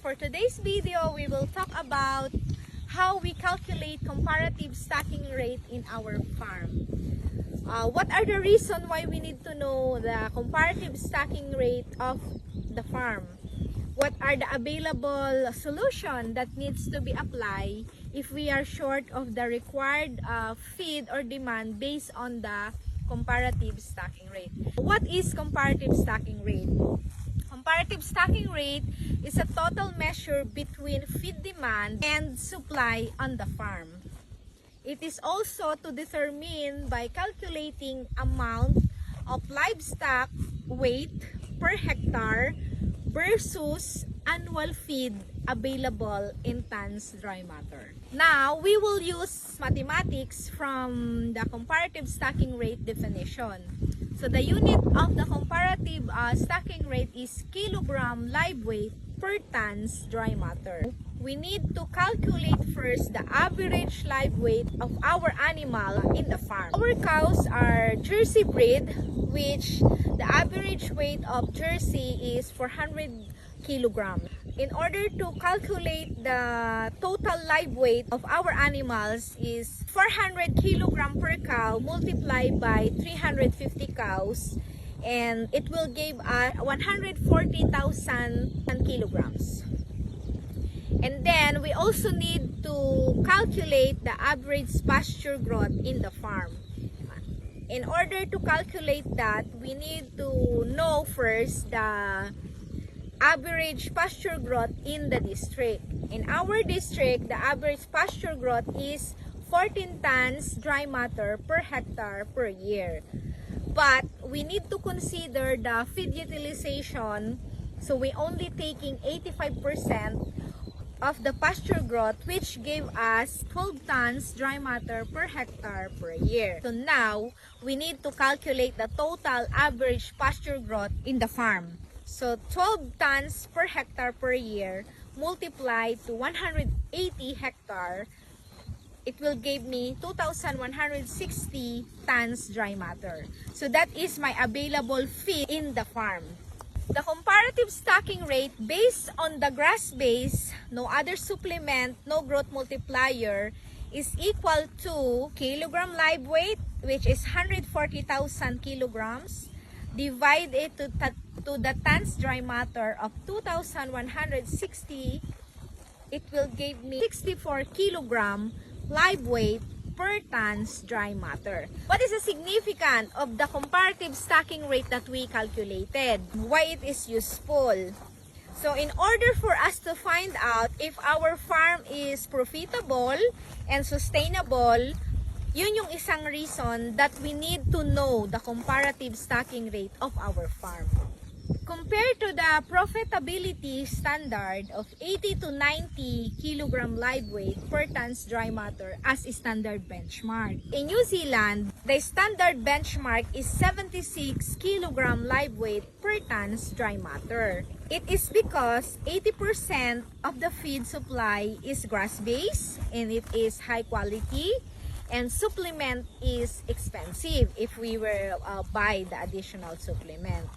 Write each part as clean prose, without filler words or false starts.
for today's video, we will talk about how we calculate comparative stacking rate in our farm. What are the reasons why we need to know the comparative stacking rate of the farm? What are the available solutions that needs to be applied if we are short of the required feed or demand based on the comparative stacking rate? What is comparative stacking rate? Comparative stacking rate is a total measure between feed demand and supply on the farm. It is also to determine by calculating amount of livestock weight per hectare versus annual feed available in tons dry matter. Now, we will use mathematics from the comparative stacking rate definition. So, the unit of the comparative stacking rate is kilogram live weight per tons dry matter. We need to calculate first the average live weight of our animal in the farm. Our cows are Jersey breed, which the average weight of Jersey is 400 kilograms. In order to calculate the total live weight of our animals is 400 kilogram per cow multiplied by 350 cows, and it will give us 140,000 kilograms. And then we also need to calculate the average pasture growth in the farm. In order to calculate that, we need to know first the average pasture growth in the district. In our district, the average pasture growth is 14 tons dry matter per hectare per year. But we need to consider the feed utilization, so we only taking 85% of the pasture growth, which gave us 12 tons dry matter per hectare per year. So now, we need to calculate the total average pasture growth in the farm. So 12 tons per hectare per year multiplied to 180 hectare, it will give me 2,160 tons dry matter. So that is my available feed in the farm. The comparative stacking rate based on the grass base, no other supplement, no growth multiplier, is equal to kilogram live weight, which is 140,000 kilograms, divide it to the tons dry matter of 2,160, it will give me 64 kilogram live weight per tons dry matter. What is the significance of the comparative stacking rate that we calculated? Why it is useful? So in order for us to find out if our farm is profitable and sustainable, yun yung isang reason that we need to know the comparative stacking rate of our farm. Compared to the profitability standard of 80 to 90 kilogram live weight per tons dry matter as a standard benchmark. In New Zealand, the standard benchmark is 76 kilogram live weight per tons dry matter. It is because 80% of the feed supply is grass-based and it is high quality, and supplement is expensive if we were buy the additional supplement.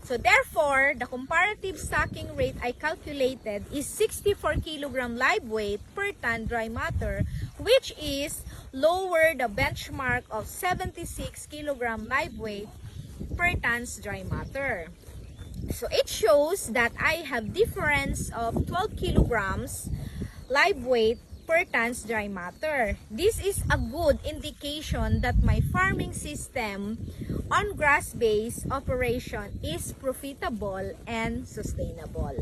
So therefore, the comparative stacking rate I calculated is 64 kilogram live weight per ton dry matter, which is lower the benchmark of 76 kilogram live weight per tons dry matter. So it shows that I have difference of 12 kilograms live weight per tons dry matter. This is a good indication that my farming system on grass-based operation is profitable and sustainable.